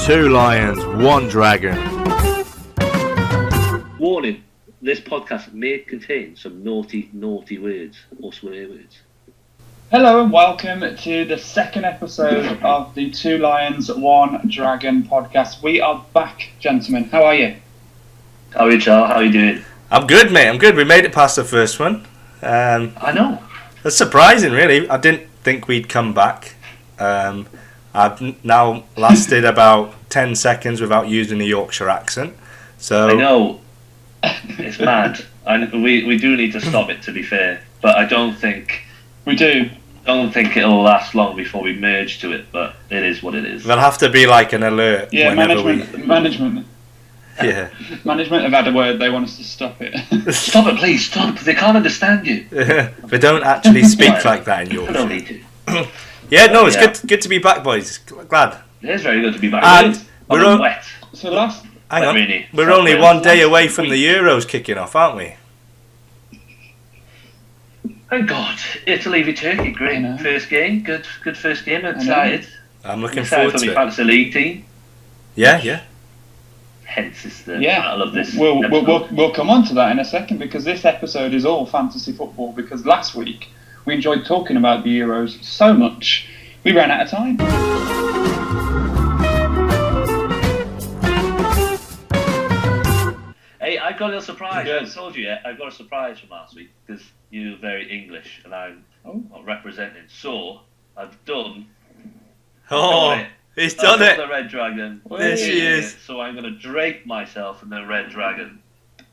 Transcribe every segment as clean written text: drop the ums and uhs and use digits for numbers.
2 lions, 1 dragon. Warning, this podcast may contain some naughty words or swear words. Hello and welcome to the second episode of the 2 Lions, 1 Dragon podcast. We are back, gentlemen. How are you? How are you, Charles? How are you doing? I'm good, mate. I'm good. We made it past the first one. I know. That's surprising, really. I didn't think we'd come back. I've now lasted about 10 seconds without using a Yorkshire accent. So I know. It's mad. We do need to stop it, to be fair. But I don't think it'll last long before we merge to it. But it is what it is. There'll have to be like an alert. Yeah, management. Yeah. Management have had a word. They want us to stop it. Stop it, please. Stop. They can't understand you. They don't actually speak like that in Yorkshire. I don't need to. Yeah, no, it's good to be back, boys. Glad. It is very good to be back. And we're wet. So last. Hang on. Really. We're only one day away from the Euros kicking off, aren't we? Thank God. Italy v Turkey, great first game. Good first game. I'm excited. I'm looking forward to it. it. Fantasy League team. Yeah. Hence, it's the battle of this. We'll come on to that in a second because this episode is all fantasy football. Because last week we enjoyed talking about the Euros so much we ran out of time. Hey, I got a little surprise. Good. I haven't told you yet. I got a surprise from last week because you're very English and I'm not representing. So I've done. Oh, he's done it. The red dragon. There she is. So I'm going to drape myself in the red dragon.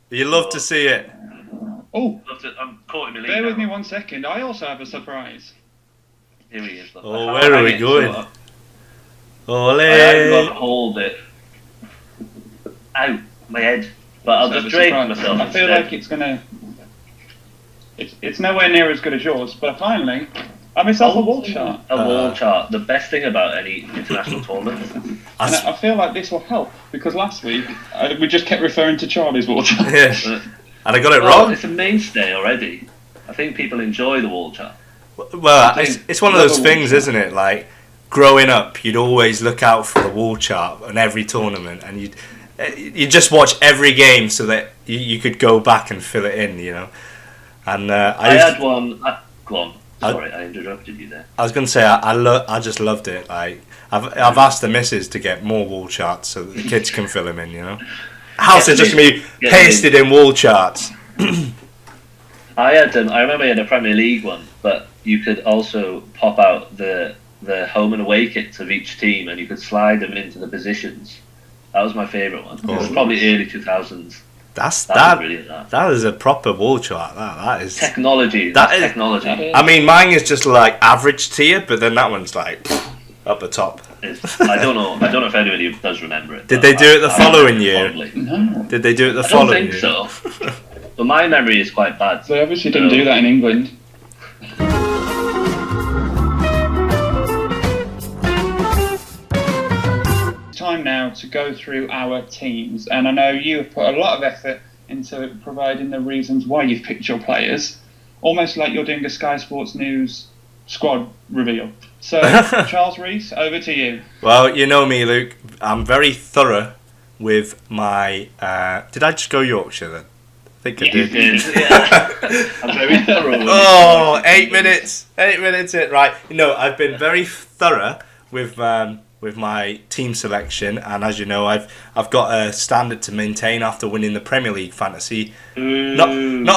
You love to see it. Oh, I'm caught in my lead. bear with now. me 1 second. I also have a surprise. Here he is. Look. Oh, where are we going? I'm Ole! going to hold it. Ow, my head. But I'll just drape myself. I feel like it's gonna. It's nowhere near as good as yours, but finally, I myself a wall chart. A wall chart. The best thing about any international tournament. And I feel like this will help because last week we just kept referring to Charlie's wall chart. Yeah. And I got it wrong. It's a mainstay already. I think people enjoy the wall chart. Well, it's one of those things, isn't it? Like growing up, you'd always look out for the wall chart on every tournament, and you just watch every game so that you could go back and fill it in, you know. And I had one. Go on. Sorry, I interrupted you there. I was going to say I just loved it. Like I've asked the missus to get more wall charts so that the kids can fill them in, you know. House is just going to be pasted in wall charts. I remember I had a Premier League one, but you could also pop out the home and away kits of each team, and you could slide them into the positions. That was my favourite one. It was probably early 2000s. That brilliant. That is a proper wall chart. That is technology. Technology. I mean, mine is just like average tier, but then that one's like up the top. I don't know if anybody does remember it. Did they do it the following year? No. Did they do it the following year? I don't think so. But my memory is quite bad. They obviously didn't do that in England. Time now to go through our teams, and I know you have put a lot of effort into providing the reasons why you've picked your players, almost like you're doing a Sky Sports News squad reveal. So, Charles Rees, over to you. Well, you know me, Luke. I'm very thorough with my. Did I just go Yorkshire then? I think I did. You did. Yeah. I'm very thorough. Oh, 8 minutes. 8 minutes in. Right. You know, I've been very thorough with my team selection, and as you know, I've got a standard to maintain after winning the Premier League fantasy. Not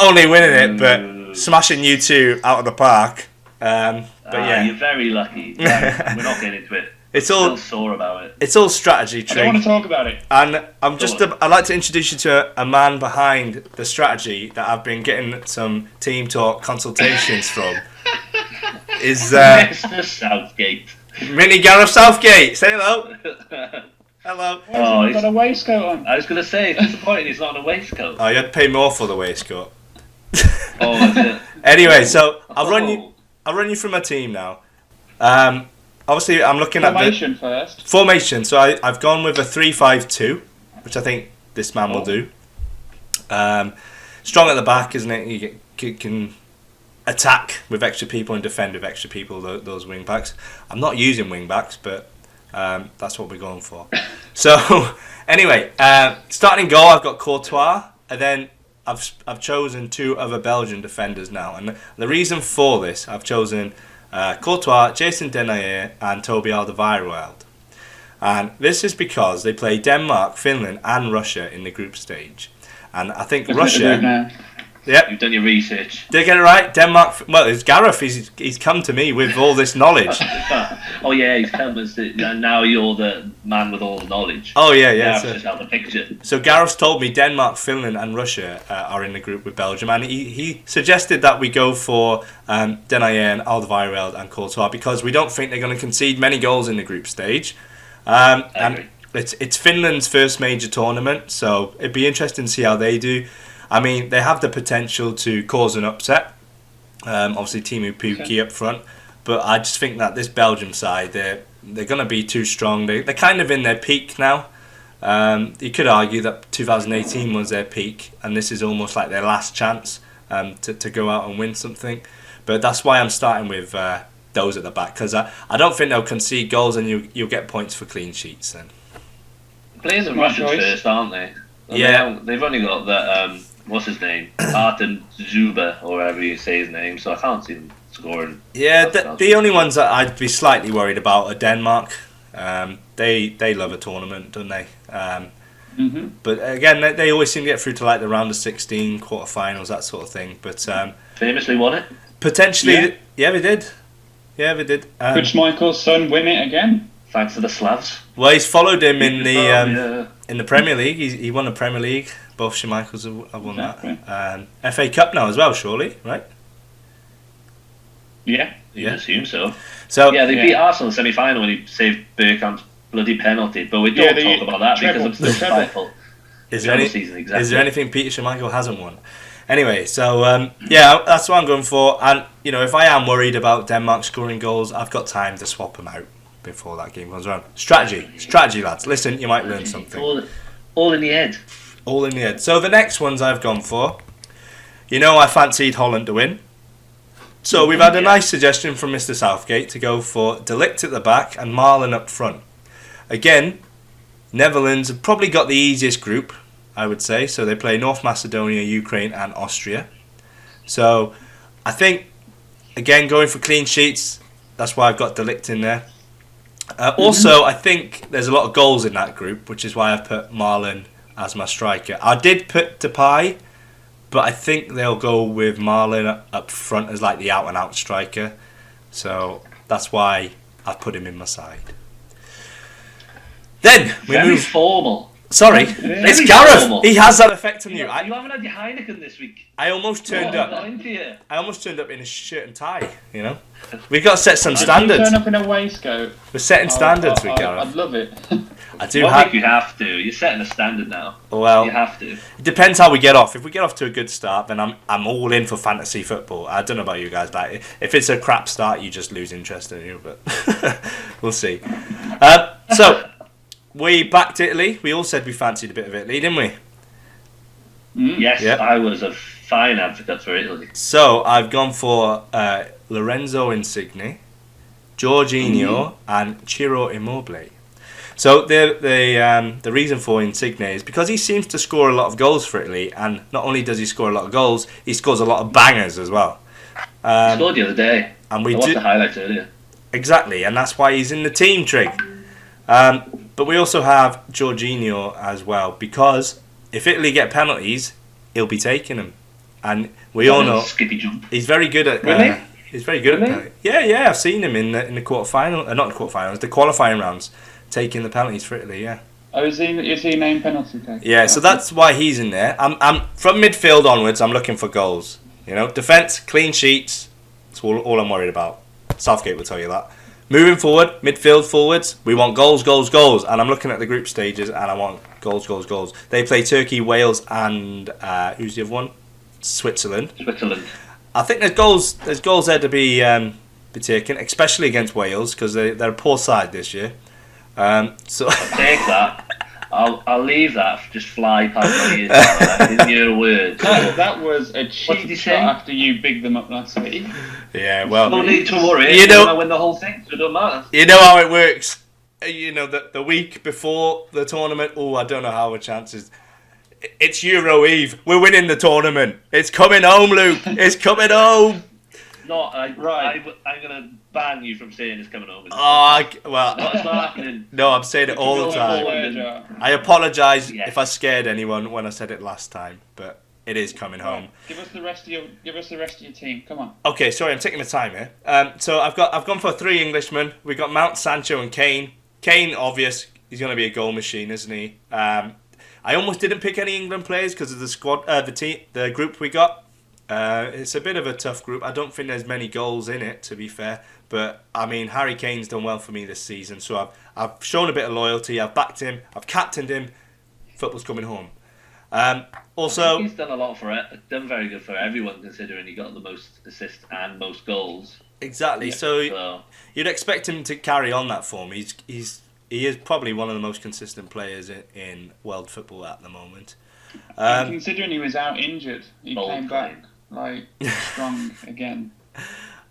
only winning it, but smashing you two out of the park. But yeah, you're very lucky. We're not getting into it. It's all still sore about it. It's all strategy, I don't want to talk about it. And I'd like to introduce you to a man behind the strategy that I've been getting some team talk consultations from. Is Mr. Southgate. Mini Gareth Southgate. Say hello. Hello. Oh, he's got a waistcoat on. I was going to say, it's disappointing he's not on a waistcoat. Oh, you had to pay more for the waistcoat. Oh, that's it. Anyway, so I'll run you through my team now. Obviously, I'm looking at formation first. Formation. So I've gone with a 3-5-2, which I think this man will do. Strong at the back, isn't it? You can attack with extra people and defend with extra people. Those wing backs. I'm not using wing backs, but that's what we're going for. So, anyway, starting goal, I've got Courtois, and then I've chosen 2 other Belgian defenders now. And the reason for this, I've chosen Courtois, Jason Denayer, and Toby Alderweireld. And this is because they play Denmark, Finland, and Russia in the group stage. And I think Russia. Yep. You've done your research. Did I get it right? Denmark. Well, it's Gareth. He's come to me with all this knowledge. Oh yeah, he's come and now you're the man with all the knowledge. Oh yeah. Gareth's just out the picture. So Gareth's told me Denmark, Finland, and Russia are in the group with Belgium, and he suggested that we go for Denayer and Alderweireld and Courtois because we don't think they're going to concede many goals in the group stage. And it's Finland's first major tournament, so it'd be interesting to see how they do. I mean, they have the potential to cause an upset. Obviously, Timu Pukki up front, but I just think that this Belgium side, they're going to be too strong. They're kind of in their peak now. You could argue that 2018 was their peak, and this is almost like their last chance to go out and win something. But that's why I'm starting with those at the back, because I don't think they'll concede goals, and you'll get points for clean sheets then. Players are Russians first, aren't they? Yeah. They've only got that. What's his name? Artem Zuba, or whatever you say his name. So I can't see them scoring. Yeah, the only ones that I'd be slightly worried about are Denmark. They love a tournament, don't they? But again, they always seem to get through to like the round of 16, quarterfinals, that sort of thing. But famously won it. Potentially, yeah, they did. Yeah, they did. Could Schmeichel's son win it again? Thanks to the Slavs. Well, he's followed him in the Premier League. He won the Premier League. Both Schmeichels have won that. FA Cup now as well, surely, right? Yeah. You'd assume so. So yeah, they beat Arsenal in the semi-final when he saved Bergkamp's bloody penalty. But we don't talk about that because I'm still spiteful. Is there anything Peter Schmeichel hasn't won? Anyway, so that's what I'm going for. And if I am worried about Denmark scoring goals, I've got time to swap them out before that game comes around. Strategy, lads. Listen, you might learn something. All in the head. All in the head. So the next ones I've gone for, I fancied Holland to win. So we've had a nice suggestion from Mr. Southgate to go for De Ligt at the back and Marlon up front. Again, Netherlands have probably got the easiest group, I would say. So they play North Macedonia, Ukraine and Austria. So I think, again, going for clean sheets, that's why I've got De Ligt in there. Also, I think there's a lot of goals in that group, which is why I've put Marlon as my striker. I did put Depay, but I think they'll go with Marlon up front as like the out-and-out striker. So that's why I've put him in my side. Then we move. Formal. Sorry, it's Gareth. Formal. He has that effect on you. You haven't had your Heineken this week. I almost turned up. I almost turned up in a shirt and tie. We've got to set some standards. Turn up in a waistcoat. We're setting standards with Gareth. I'd love it. I do. You have to. You're setting a standard now. Well, you have to. It depends how we get off. If we get off to a good start, then I'm all in for fantasy football. I don't know about you guys, but if it's a crap start, you just lose interest in you. But we'll see. So we backed Italy. We all said we fancied a bit of Italy, didn't we? Yes, yep. I was a fine advocate for Italy. So I've gone for Lorenzo Insigne, Jorginho, and Ciro Immobile. So the reason for Insigne is because he seems to score a lot of goals for Italy, and not only does he score a lot of goals, he scores a lot of bangers as well. He scored the other day. And I watched the highlights earlier. Exactly, and that's why he's in the team, Trig. But we also have Jorginho as well, because if Italy get penalties, he'll be taking them, and we all know skippy jump. He's very good at. Really? He's very good at penalties. Yeah, I've seen him in the quarterfinal, not the quarterfinals, the qualifying rounds, taking the penalties for Italy. Yeah. Oh, is he named penalty taker? Yeah, so that's why he's in there. I'm from midfield onwards. I'm looking for goals. Defense, clean sheets. That's all I'm worried about. Southgate will tell you that. Moving forward, midfield forwards, we want goals, and I'm looking at the group stages, and I want goals. They play Turkey, Wales, and who's the other one? Switzerland. I think there's goals there to be taken, especially against Wales, because they're a poor side this year. So I'll take that. I'll leave that. Just fly past my ears. In your words. That was a cheap shot after you bigged them up last week. Yeah, well, no need to worry. You know, I win the whole thing, so it don't matter. You know how it works. the week before the tournament. Oh, I don't know how our chances. It's Euro Eve. We're winning the tournament. It's coming home, Luke. It's coming home. I'm gonna ban you from saying it's coming home. Well, It's not happening. No, I'm saying it all the time. I apologise if I scared anyone when I said it last time, but it is coming home. Give us the rest of your team. Come on. Okay, sorry, I'm taking my time here. So I've gone for 3 Englishmen. We got Mount, Sancho, and Kane. Kane, obvious. He's going to be a goal machine, isn't he? I almost didn't pick any England players because of the squad, the group we got. It's a bit of a tough group. I don't think there's many goals in it, to be fair. But I mean, Harry Kane's done well for me this season, so I've shown a bit of loyalty. I've backed him. I've captained him. Football's coming home. Also, he's done a lot for it. Done very good for everyone, considering he got the most assists and most goals. Exactly. So you'd expect him to carry on that form. He is probably one of the most consistent players in world football at the moment. Considering he was out injured, he came back strong again.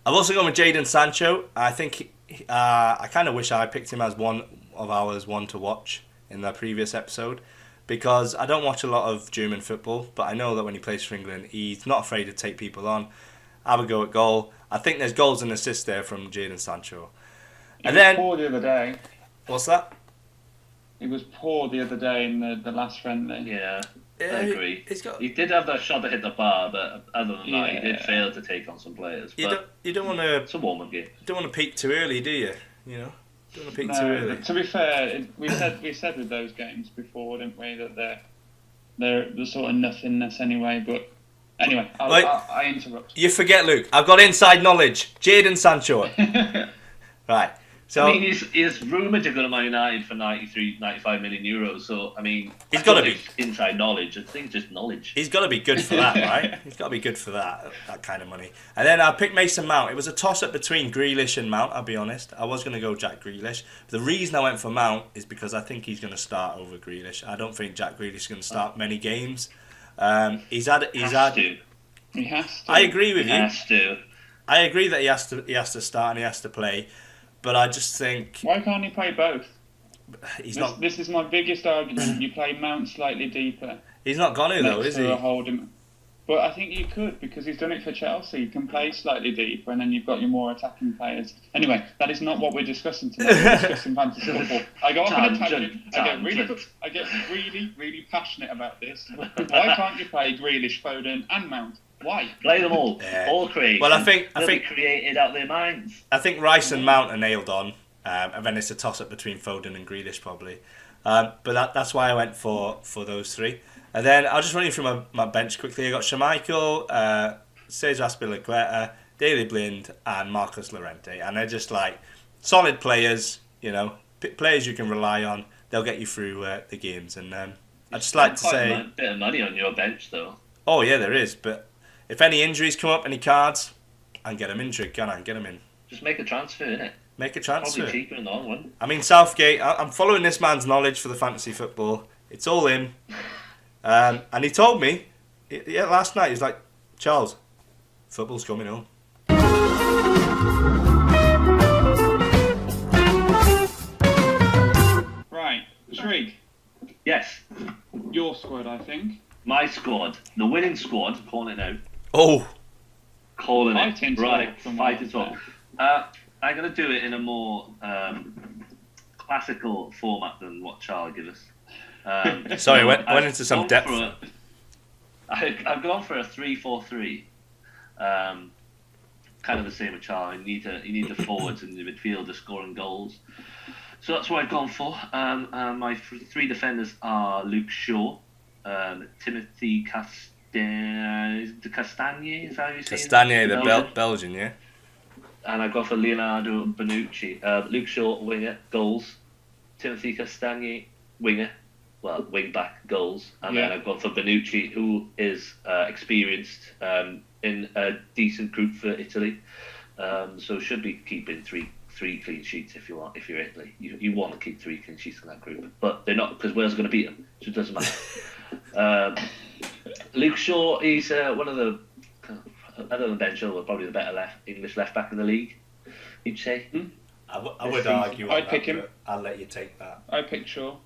I've also gone with Jadon Sancho. I think I kind of wish I picked him as one of ours one to watch in the previous episode, because I don't watch a lot of German football, but I know that when he plays for England, he's not afraid to take people on, have a go at goal. I think there's goals and assists there from Jadon Sancho. He was poor the other day. What's that? He was poor the other day in the last friendly. Yeah, I agree. He did have that shot that hit the bar, but other than that, he did fail to take on some players. You don't want to. It's a warm-up game. You don't want to peak too early, do you? You know, don't want to peak too early. To be fair, we said with those games before, didn't we, that they're sort of nothingness anyway. But anyway, I interrupt. You forget, Luke. I've got inside knowledge. Jadon Sancho. Right. So, I mean, he's rumoured to go to Man United for 95 million euros. So, I mean, he's got to be inside knowledge. I think it's just knowledge. He's got to be good for that, right? He's got to be good for that kind of money. And then I picked Mason Mount. It was a toss-up between Grealish and Mount, I'll be honest. I was going to go Jack Grealish. The reason I went for Mount is because I think he's going to start over Grealish. I don't think Jack Grealish is going to start many games. He has to. I agree with you. He has to. I agree that he has to start and he has to play. But I just think... Why can't he play both? This is my biggest argument. You play Mount slightly deeper. He's not going to, though, is he? But I think you could, because he's done it for Chelsea. You can play slightly deeper, and then you've got your more attacking players. Anyway, that is not what we're discussing today. We're discussing fantasy football. I go off on a tangent. I get really, really passionate about this. Why can't you play Grealish, Foden, and Mount? Why? Play them all. All created. Well, I think created out their minds. I think Rice and Mount are nailed on, and then it's a toss-up between Foden and Grealish probably. But that's why I went for those 3. And then I'll just run you through my bench quickly. I got Schmeichel, Cesar Azpilicueta, Daley Blind, and Marcos Llorente, and they're just solid players. You know, players you can rely on. They'll get you through the games. And I'd just like to say a bit of money on your bench though. Oh yeah, there is, but. If any injuries come up, any cards, I can get them injured, can I? Get them in. Just make a transfer, innit? Make a transfer. Probably cheaper in the long run. I mean, Southgate, I'm following this man's knowledge for the fantasy football. It's all in. And he told me, last night, he's like, Charles, football's coming home. Right, Shriek. Yes. Your squad, I think. My squad, the winning squad, calling it out. Oh. Calling it. Right, fight it up. I'm going to do it in a more classical format than what Charlie gave us. Sorry, went into some depth. I've gone for a 3-4-3. Kind of the same with Charlie. You need the forwards and the midfielder scoring goals. So that's what I've gone for. My 3 defenders are Luke Shaw, Timothy Castagne, is that how you say Castagne, the Belgian, yeah. And I've gone for Leonardo Bonucci. Luke Shaw, winger, goals. Timothy Castagne, winger, wing back, goals. And then I've gone for Bonucci, who is experienced in a decent group for Italy. So should be keeping three clean sheets if you're Italy. You want to keep 3 clean sheets in that group, but they're not, because Wales are going to beat them, so it doesn't matter. Luke Shaw, he's one of the, other than Ben Chilwell, probably the better English left back in the league. You'd say. I would argue on I'd that, pick him. but I'll let you take that. I pick Shaw.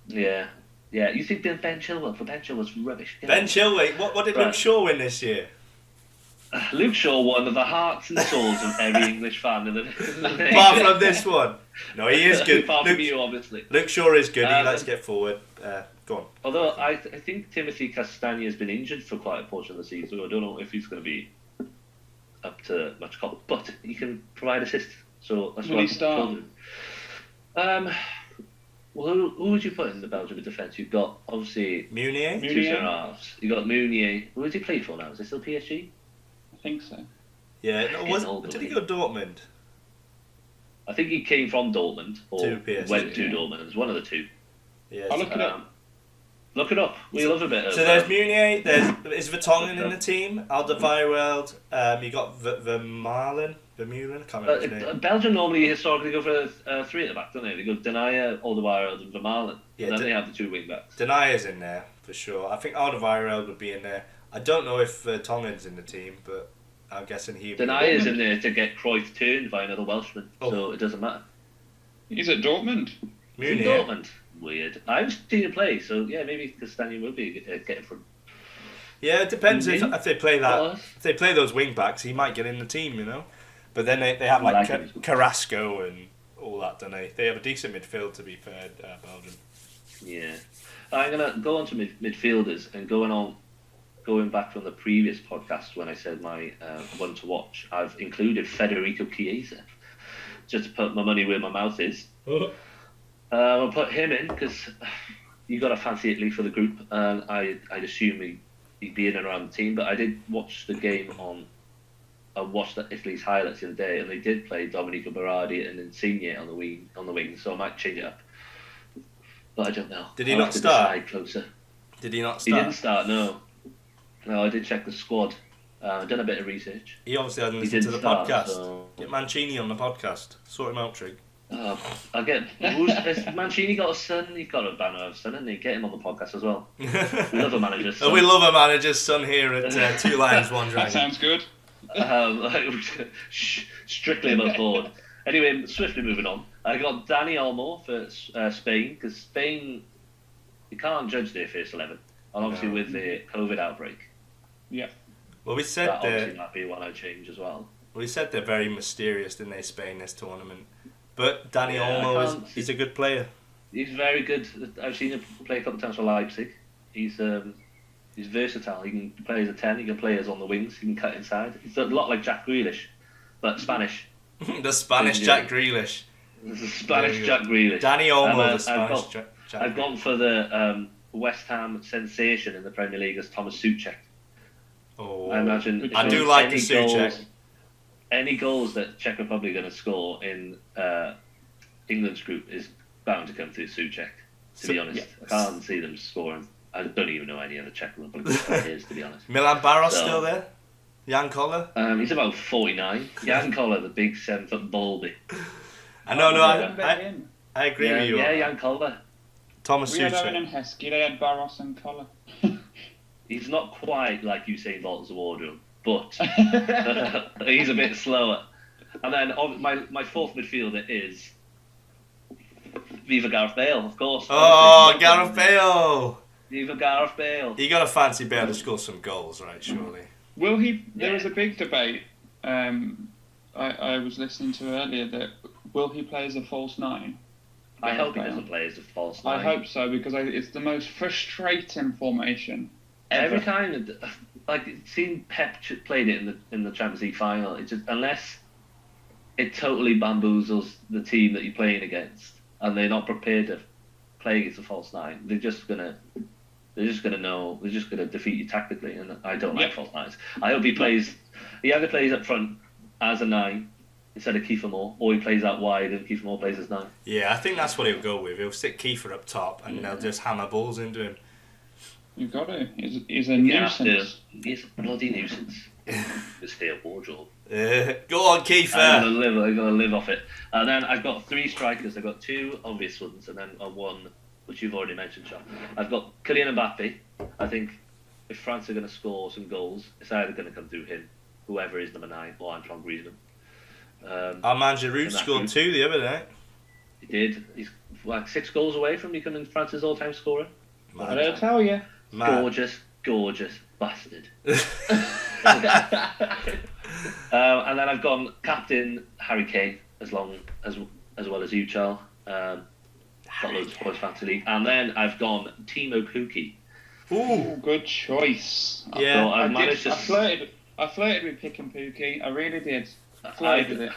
Yeah. Yeah, you think Ben Chilwell? For Ben Chilwell's rubbish. Ben Chilwell, what did Right. Luke Shaw win this year? Luke Shaw won the hearts and souls of every English fan. Apart from this one. No, he is good. Apart from you, obviously. Luke Shaw is good. He likes to get forward. Go on. Although I think Timothy Castagna has been injured for quite a portion of the season, so I don't know if he's going to be up to much call. But he can provide assists, so that's Will what he start? Well, who would you put in the Belgium defence? You've got obviously Meunier? two centre halves. You've got Meunier. Who has he played for now? Is it still PSG? I think so. Yeah. No, did he go Dortmund? I think he came from Dortmund or To PSG, went to yeah. Dortmund. It was one of the two. Yeah. I'll look it up. Look it up. We love a bit of. So there's Meunier, is Vertonghen in the team, Alderweireld, you got Vermaelen, I can't remember his name. Belgium normally historically go for three at the back, don't they? They go Denayer, Alderweireld and Vermaelen. Yeah, And then they have the two wing backs. Denayer's in there, for sure. I think Alderweireld would be in there. I don't know if Vertonghen's in the team, but I'm guessing he would be. Denayer's in there to get Cruyff turned by another Welshman, so it doesn't matter. He's at Dortmund. He's in Meunier. Dortmund. Weird. I haven't seen him play, so yeah, maybe Castagna will be getting from. Yeah, it depends if they play that. Well, If they play those wing backs, he might get in the team, you know. But then they have I like like him. Carrasco and all that, don't they? They have a decent midfield, to be fair, Belgium. Yeah. I'm going to go on to midfielders and going back from the previous podcast when I said my one to watch, I've included Federico Chiesa just to put my money where my mouth is. I'll put him in because you got a fancy Italy for the group, and I'd assume he'd be in and around the team. But I did watch the game I watched Italy's highlights the other day, and they did play Domenico Berardi and Insigne on the wing, so I might change it up. But I don't know. Did he I'll not have to start? decide closer. Did he not He start? didn't start. No, I did check the squad. I've done a bit of research. He obviously hasn't He listened to didn't the start, podcast. so- Get Mancini on the podcast. Sort him out, Trig. I'll get. Has Mancini got a son? He's got a banner of a son, and he get him on the podcast as well. We love a manager's son. We love a manager's son here at Two Lions, One That Dragon. sounds good. Strictly above board. Anyway, swiftly moving on. I got Dani Olmo for Spain because Spain, you can't judge their first 11, and obviously No. with the COVID outbreak, Yeah. Well, we said that obviously they're might be one I change as well. very mysterious, didn't they, Spain, this tournament? But Dani Yeah, I Olmo can't- he's a good player. He's very good. I've seen him play a couple of times for Leipzig. He's versatile. He can play as a 10. He can play as on the wings. He can cut inside. He's a lot like Jack Grealish, but Spanish. The Spanish Yeah. Jack Grealish. This is Spanish Very Jack Grealish. Dani Olmo, And, the Spanish Jack I've gone for the West Ham sensation in the Premier League as Thomas Souček. Oh, I imagine. I if do there's like any the Souček. goals- Any goals that Czech Republic are going to score in England's group is bound to come through Souček. To be honest, I can't see them scoring. I don't even know any other Czech Republic players, to be honest. Milan Baros So- still there? Jan Koller? He's about 49. Jan Koller, the big 7-foot bulby. I know, I remember I him. agree Yeah, with you. yeah, on that. Jan Koller. Thomas We had Owen Souček. and Heskey. They had Barros and Collar. He's not quite like Usain Bolt's wardrobe, but he's a bit slower. And then my fourth midfielder is Viva Gareth Bale, of course. Oh, Gareth Bale! Viva Gareth Bale. You got to fancy Bale to score some goals, right, surely? Will he? There Yeah. was a big debate. I was listening to earlier that will he play as a false nine? I hope he Bale. doesn't play as a false I nine. hope so because it's the most frustrating formation ever. Every time, like seeing Pep played it in the Champions League final, it just unless it totally bamboozles the team that you're playing against, and they're not prepared to play against a false nine, they're just gonna defeat you tactically, and I don't like Yeah. false nines. I hope he either plays up front as a 9 instead of Kiefer Moore, or he plays out wide and Kiefer Moore plays as 9. Yeah, I think that's what he'll go with. He'll stick Kiefer up top and they'll just hammer balls into him. You've got to. He's a You have to. nuisance. He's a bloody nuisance. It's their wardrobe. Go on, Kiefer! I'm gonna live off it. And then I've got 3 strikers. I've got 2 obvious ones, and then one which you've already mentioned, Sean. I've got Kylian Mbappe. I think if France are going to score some goals, it's either going to come through him, whoever is number 9, or Antoine Griezmann. Our man Giroud in that scored group. 2 the other day. He did. He's like 6 goals away from becoming France's all-time scorer. I don't tell you. Man. Gorgeous bastard. And then I've gone captain Harry Kane as well as you, Charles. Got loads of points fantasy league, and then I've gone Timo Pukki. Ooh, good choice. Yeah. So I've managed to. I flirted with picking Pookie. I really did. I flirted with it.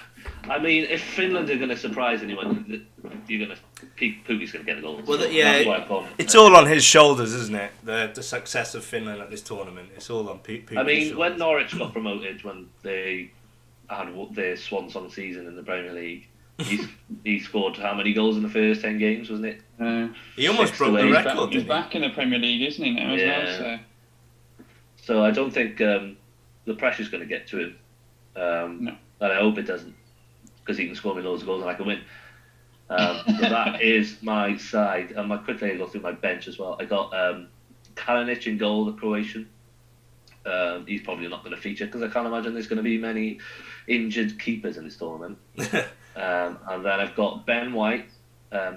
I mean, if Finland are going to surprise anyone, you're going to. Pukki's going to get the goals. Well, So yeah, that's why I've gone. it's all on his shoulders, isn't it? The success of Finland at this tournament. It's all on Puki's I mean, shoulders. when Norwich got promoted, when they had their swan song season in the Premier League, he scored how many goals in the first 10 games, wasn't it? He almost 6 broke to the 8. record, He's didn't he? back in the Premier League, isn't he, now, as Yeah. well? So. So I don't think the pressure's going to get to him. No. And I hope it doesn't, because he can score me loads of goals and I can win. So that is my side. And quickly I go through my bench as well. I got Kalinic in goal, the Croatian. He's probably not going to feature because I can't imagine there's going to be many injured keepers in this tournament. And then I've got Ben White,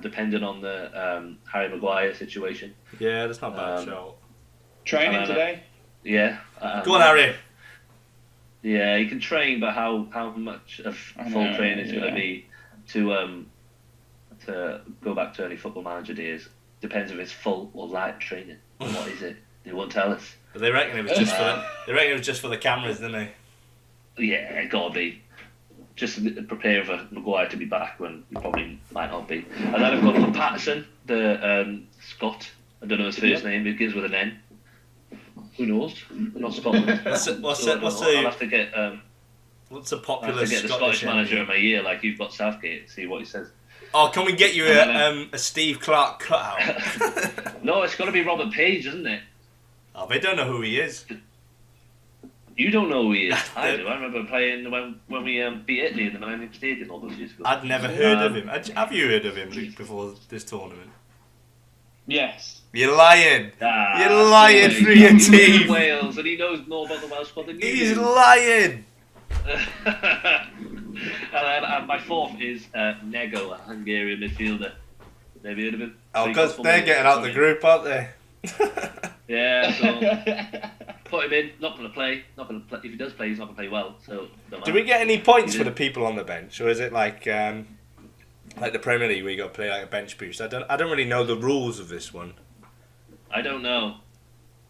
depending on the Harry Maguire situation. Yeah, that's not a bad Um, show. Training today? Yeah. Go on, Harry. Yeah, he can train, but how much of full training is going to be to go back to early football manager days depends if it's full or light training. What is it? They won't tell us. But they reckon it was just for the cameras, didn't they? Yeah, it gotta be. Just prepare for Maguire to be back when he probably might not be. And then I've got Patterson, the Scot. I don't know his first name. It begins with an N. Who knows? Not Scotland. I'll have to get. What's a I'll popular have to get the Scottish Scottish manager name? in my ear, like you've got Southgate. See what he says. Oh, can we get you a Steve Clark cutout? No, it's got to be Robert Page, isn't it? Oh, they don't know who he is. You don't know who he is. I do. I remember playing when we beat Italy in the Millennium Stadium all those years ago. I'd never heard of him. Have you heard of him, Luke, before this tournament? Yes. You're lying. Ah, You're lying silly. through your He's from teeth. Wales, and he knows more about the Welsh squad than you He's do. lying. And then my fourth is Nego, a Hungarian midfielder. Have you heard of him? Oh, So he because got they're something- getting out the group, aren't they? Yeah, so put him in. Not going to play. If he does play, he's not going to play well. So don't Do matter. we get any points for the people on the bench, or is it like the Premier League where you got to play like a bench boost? I don't really know the rules of this one. I don't know,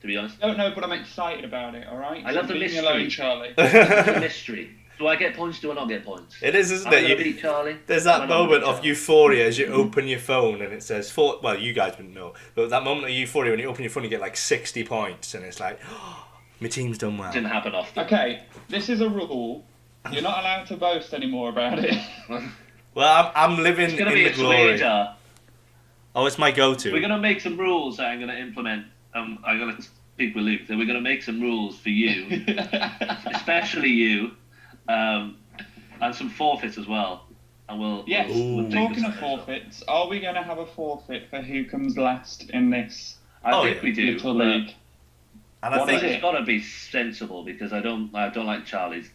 to be honest. I don't know, but I'm excited about it, alright? I love the Leave me mystery. alone, Charlie. It's a mystery. Do I get points? Do I not get points? It is, isn't I'm gonna it? beat Charlie. There's Am that I not gonna moment beat of Charlie? euphoria as you open your phone and it says, well, you guys wouldn't know, but that moment of euphoria when you open your phone you get like 60 points and it's like, oh, my team's done well. Didn't happen often. Okay, this is a rule. You're not allowed to boast anymore about it. Well, I'm living It's in gonna be the a glory. swear. Oh, it's my go-to. We're gonna make some rules that I'm gonna implement. I'm gonna speak with Luke. So we're gonna make some rules for you, especially you, and some forfeits as well. And we'll Yes, we'll take talking this of one. forfeits, are we going to have a forfeit for who comes last in this I think we do. little but league? And I One think it's gotta be sensible because I don't like Charlie's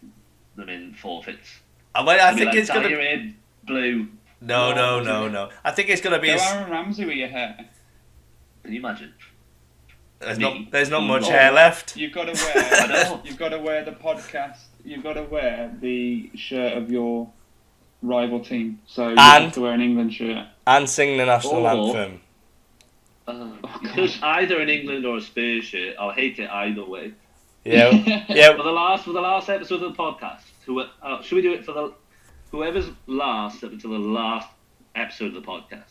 them in forfeits. I It'll be think like it's dye gonna. your hair blue. No. I think it's gonna be. Go Aaron Ramsey with your hair. Can you imagine? There's not much Lord. hair left. You've got to I wear. know. You've got to wear the podcast. You've got to wear the shirt of your rival team. So you have to wear an England shirt. And sing the national Or- anthem. Because either an England or a Spurs shirt, I'll hate it either way. Yeah, For yeah. the last episode of the podcast, should we do it for whoever's last up until the last episode of the podcast?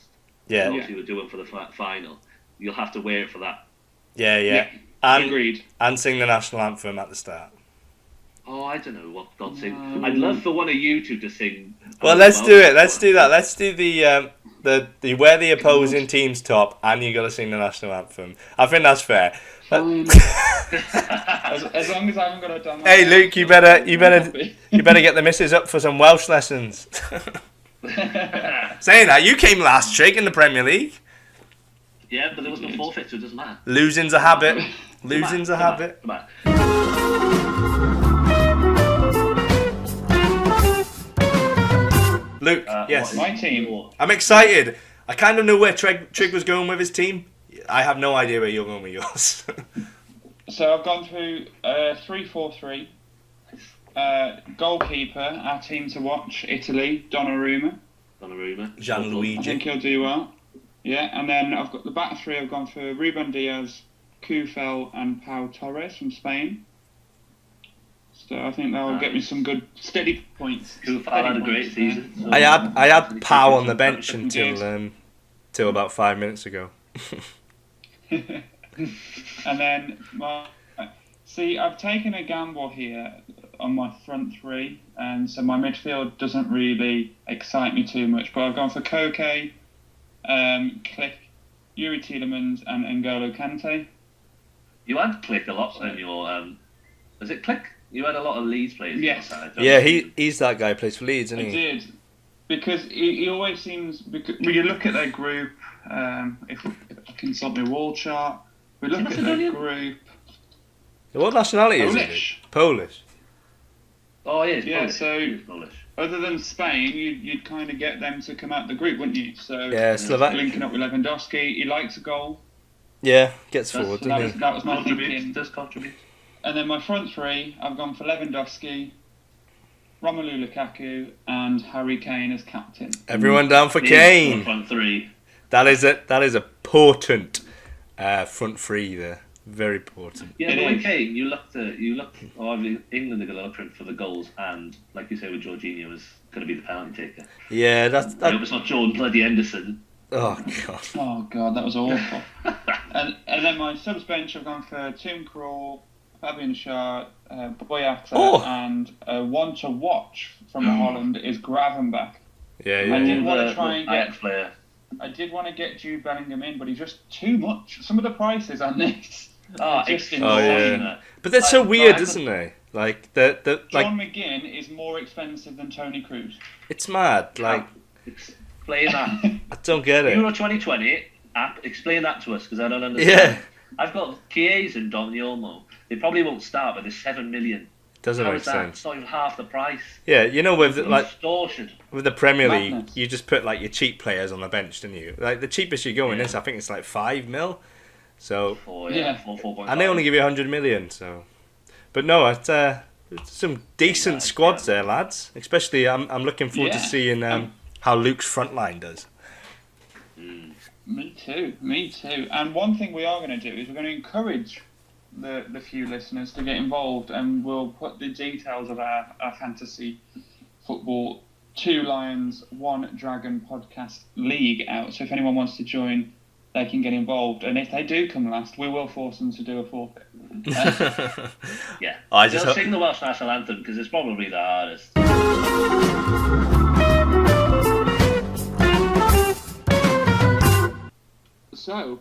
Yeah, Obviously, we'll do it for the final. You'll have to wear it for that. yeah. And Agreed. and sing the national anthem at the start. Oh, I don't know what God sing. I'd love for one of you two to sing. Well, let's do it. Let's do that. Let's do the wear the opposing team's top, and you got to sing the national anthem. I think that's fair. Fine. as long as I haven't got a dumb. Hey, Luke, you better get the missus up for some Welsh lessons. Saying that, you came last trick in the Premier League. Yeah, but there was no forfeit, so it doesn't matter. Losing's a habit. Losing's a Come on, habit. Come on. Luke, yes. My team. I'm excited. I kind of know where Trig was going with his team. I have no idea where you're going with yours. So I've gone through 3-4-3. Goalkeeper, our team to watch, Italy, Donnarumma. I think Gianluigi. he'll do well. Yeah, and then I've got the back three. I've gone for Ruben Diaz, Kufel, and Pau Torres from Spain. So I think that will get me some good steady points. Kufel had a great season. So I had Pau on the bench till about 5 minutes ago. And then I've taken a gamble here on my front three, and so my midfield doesn't really excite me too much. But I've gone for Koke, Klich, Yuri Tielemans, and N'Golo Kante. You had Klich a lot in your. Was it Klich? You had a lot of Leeds players. Yes. Yeah, he's that guy who plays for Leeds, isn't he? I did. Because he always seems. Because when you look at their group, if I can sort my wall chart, we look at their group. What nationality is Polish. it? Polish. Oh, yeah, Yeah, Polish. Polish. Other than Spain, you'd kind of get them to come out the group, wouldn't you? So Yeah, Slovak. linking up with Lewandowski, he likes a goal. Yeah, gets forward, doesn't he? That was my thinking. Does contribute. And then my front three, I've gone for Lewandowski, Romelu Lukaku, and Harry Kane as captain. Everyone down for Kane. Front three. That is a potent front three there. Very important. Yeah, but with Kane, you looked. England are going to look for the goals, and like you say, with Jorginho was going to be the penalty taker. Yeah, I hope it's not Jordan bloody Henderson. Oh god. Oh god, that was awful. and then my subs bench, I've gone for Tim Krul, Fabian Schär, Boyata, and one to watch from Holland is Gravenbach. Yeah. I did want to try and Ajax player. I did want to get Jude Bellingham in, but he's just too much. Some of the prices on this. Just insane. Yeah. But they're so weird, isn't they? Like John McGinn is more expensive than Tony Cruz. It's mad. Like explain that. I don't get it. Euro 2020 app. Explain that to us because I don't understand. Yeah. I've got Chiesa and Dom Olmo. They probably won't start, but they're 7 million. Doesn't How make is that? sense. It's not even half the price. Yeah, you know with Extortion. with the Premier League, Madness. you just put like your cheap players on the bench, didn't you? Like the cheapest you go in this, I think it's like 5 mil. So 4.5. and they only give you 100 million. So, but no, it's some decent squads there, lads. Especially, I'm looking forward to seeing how Luke's front line does. Me too. And one thing we are going to do is we're going to encourage the few listeners to get involved, and we'll put the details of our fantasy football 2 Lions 1 Dragon podcast league out. So if anyone wants to join, they can get involved, and if they do come last, we will force them to do a forfeit. Yeah. They'll sing the Welsh national anthem because it's probably the hardest. So,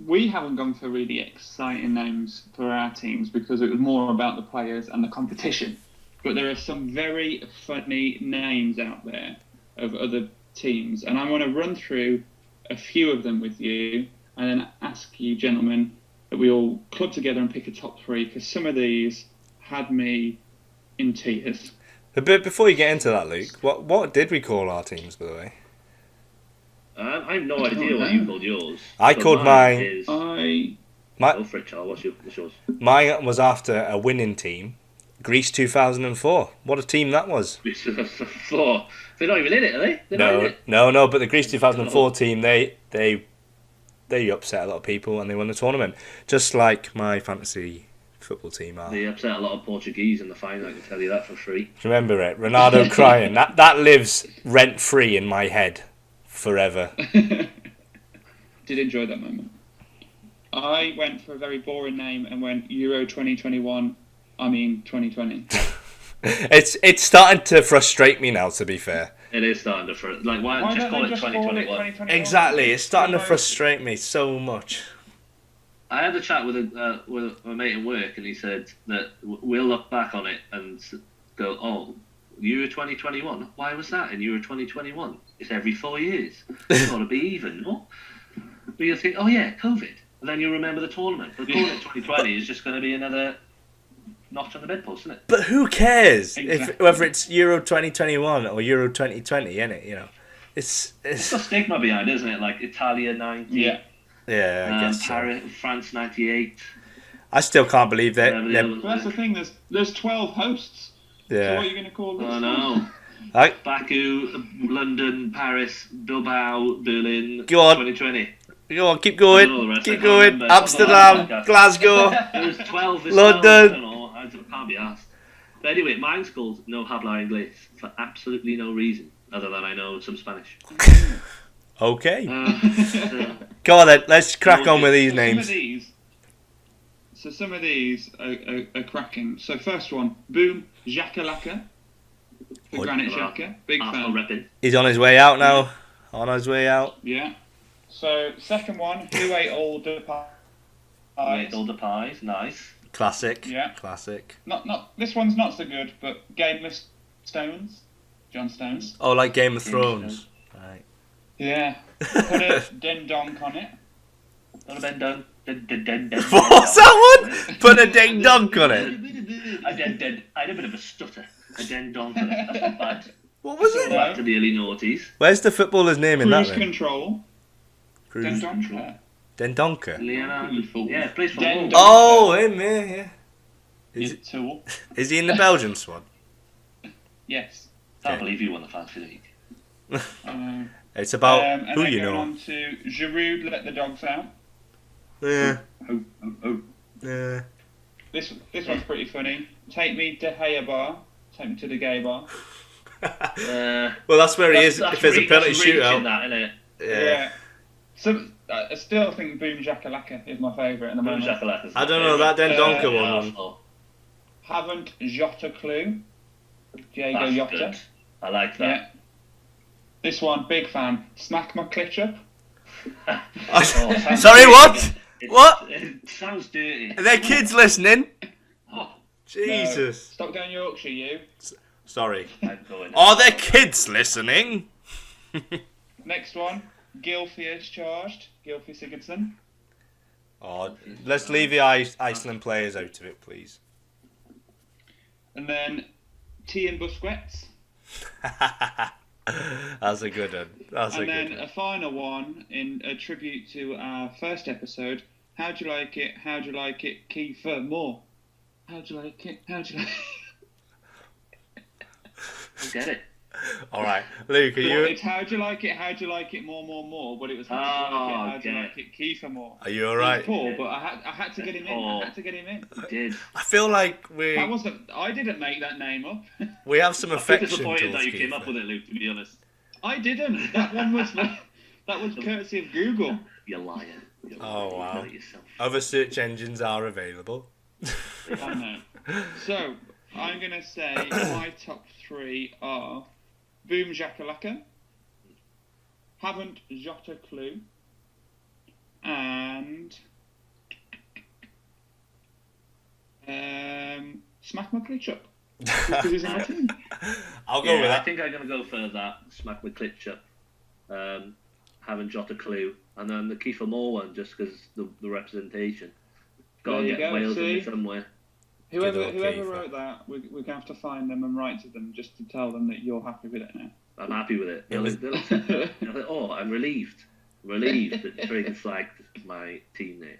we haven't gone for really exciting names for our teams because it was more about the players and the competition. But there are some very funny names out there of other teams, and I want to run through a few of them with you and then ask you, gentlemen, that we all club together and pick a top 3 because some of these had me in tears. But before you get into that, Luke, what did we call our teams, by the way? I have no idea what you called yours. I called mine. Go for it, Charles. What's yours? Mine was after a winning team, Greece 2004. What a team that was! Greece 2004. They're not even in it, are they? No. But the Greece 2004 team, they upset a lot of people and they won the tournament, just like my fantasy football team are. They upset a lot of Portuguese in the final. I can tell you that for free. Remember it, Ronaldo crying. That lives rent free in my head forever. Did enjoy that moment. I went for a very boring name and went Euro 2021. 2020. It's starting to frustrate me now, to be fair. It is starting to frustrate. Like, why just call it 2021? Exactly, it's starting to frustrate me so much. I had a chat with a mate at work, and he said that we'll look back on it and go, "Oh, Euro 2021. Why was that in Euro 2021? It's every 4 years. It's got to be even, no?" But you think, "Oh yeah, COVID," and then you remember the tournament. But calling it 2020 is just going to be another notch on the bedpost, isn't it? But who cares Exactly. whether it's Euro 2021 or Euro 2020, innit? You know, it's It's got stigma behind, isn't it? Like Italia 90, Yeah. yeah. I guess so. Paris, France 98. I still can't believe that. Whatever the other ones But that's the were. thing. There's 12 hosts. So what are Yeah. you going to call this? I know. Like, Baku, London, Paris, Bilbao, Berlin, Go on. 2020. go on, keep I don't know the going, rest, I keep can't going. remember. Amsterdam, Podcast. Glasgow. There's 12 this London. 12, I don't know. I can't be asked. But anyway, mine's called No Habla Inglés for absolutely no reason other than I know some Spanish. Okay, So, go on then. Let's crack on with these names. Some of these are cracking. So first one, Boom Shakalaka for Oi. Granit Well, Xhaka. Big Arsenal fan. repping. He's on his way out now. On his way out. Yeah. So second one, Who Ate All the Pies? Wait, all the pies, nice. Classic. Yeah. Classic. Not this one's not so good, but Game of Stones, John Stones. Oh, like Game of Game of Thrones. Right. Yeah. Put a den donk on it. Not a bend done. What's that one? Put a ding dunk on it. I had a bit of a stutter. A den donk on it. That's not bad. What was Go it? back to the early noughties. Where's the footballer's name in that Cruise then? Control. Den Cruise. donk. Dendonka. Leonardo. Fool. Yeah, plays for Den Wolves. Donk. Oh, him, yeah. Is it Tool? Is he in the Belgian squad? Yes. Can't believe you won the fantasy league. It's about and who then you going know. on to Giroud, Let the Dogs Out. Yeah, Oh, oh, oh. yeah. This one's pretty funny. Take me to Haya Bar. Take me to the gay bar. Well, that's where he is. That's If there's a re- penalty that's reaching shootout. that, isn't it? Yeah. So I still think Boom Shakalaka is my favourite at the Boom moment. Shakalaka's I don't know that Dendonka Yeah, one. Arsenal. Haven't Jota Clue. Diego That's Jota. good. I like that. Yeah. This one, big fan. Smack my Klich up. Oh, sounds Sorry, dirty what? again. What? It sounds dirty. Are there kids listening? Oh, Jesus. Stop going Yorkshire, you. Sorry. I'm going. Are there kids listening? Next one, Gylfi is charged. Gylfi Sigurdsson. Oh, let's leave the Iceland players out of it, please. And then T and Busquets. That's a good one. That's a And good then a one. final one in a tribute to our first episode. How'd you like it? How'd you like it? Kiefer Moore. How'd you like it? How'd you like it? I get it. All right, Luke, are It's you how'd you like it? How'd you like it? More. But it was how'd you like it? How'd you okay. like it? Kiefer Moore. are you all He was right? poor, but I had to get him in. Paul. I had to get him in. You did. I feel like That wasn't. I didn't make that name up. we have some I'm affection disappointed towards that you came up Kiefer. with it, Luke. To be honest, I didn't. That one was. That was courtesy of Google. you're lying. You're Oh, lying. wow. You know it yourself. Other search engines are available. I know. So I'm gonna say my top three are Boom Shakalaka, Haven't Jota Clue, and Smack my Klich up. Because he's in my team. I'll go with I that. think I'm gonna go for that. Smack my Klich up. Haven't Jot a clue, and then the Kiefer Moore one just because the representation. Gotta There you get go, Wales in see? there somewhere. Whoever Good old Kiefer. wrote that, we're going to have to find them and write to them just to tell them that you're happy with it now. I'm happy with it. It was- They'll think, oh, I'm relieved. Relieved that Trigger's flagged my team name.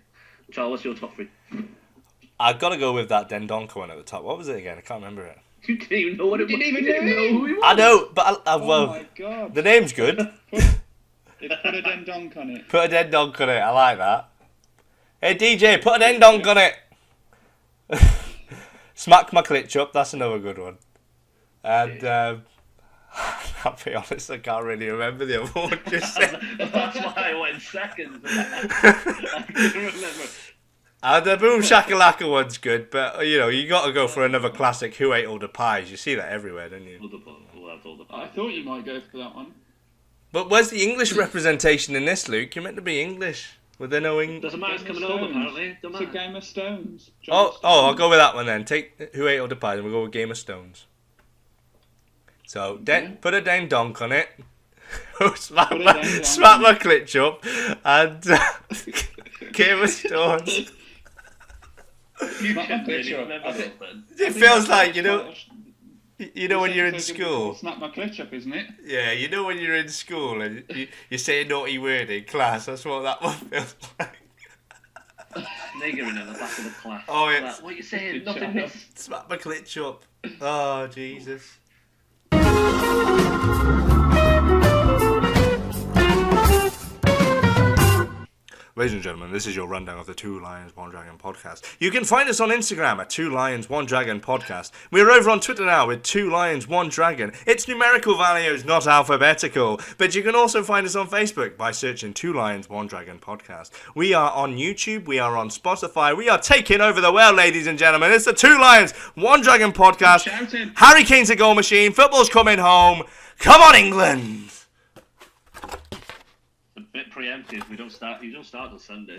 Charles, what's your top three? I've got to go with that Dendonka one at the top. What was it again? I can't remember it. You didn't even know what it was. You didn't You even didn't know know who he was. I know, but Oh well, my god. the name's good. Put a den donk on it. Put a Dendonk on it. I like that. Hey DJ, put a Dendonk on it. Smack my Klich up. That's another good one. And I'll be honest, I can't really remember the other one. Just That's why I went second. I couldn't remember. the Boom Shakalaka one's good, but you know you got to go for another classic. Who ate all the pies? You see that everywhere, don't you? We'll have all the I thought you might go for that one. But where's the English representation in this, Luke? You're meant to be English. Were there no English? Doesn't matter, it's Game of coming over Stones. apparently. Don't It's a matter. Game of Stones. Oh, I'll go with that one then. Take Who Ate All the Pies and we'll go with Game of Stones. So, put a dang donk on it. smack Put a my, dang donk smack on my Klich up. And Game of Stones. You Snap can my really Klich up. remember I those think- then. It feels like, you know when you're in It's school. Snap my Klich up, isn't it? Yeah, you know when you're in school and you say a naughty word in class. That's what that one feels like. Niggering at the back of the class. Oh, yeah. Like, what are you saying? Good Nothing. job. Miss. Smack my Klich up. Oh, Jesus. Ladies and gentlemen, this is your rundown of the Two Lions, One Dragon podcast. You can find us on Instagram at Two Lions, One Dragon podcast. We're over on Twitter now with Two Lions, One Dragon. It's numerical values, not alphabetical. But you can also find us on Facebook by searching Two Lions, One Dragon podcast. We are on YouTube. We are on Spotify. We are taking over the world, ladies and gentlemen. It's the Two Lions, One Dragon podcast. Shouting. Harry Kane's a goal machine. Football's coming home. Come on, England! A bit preemptive. You don't start till Sunday.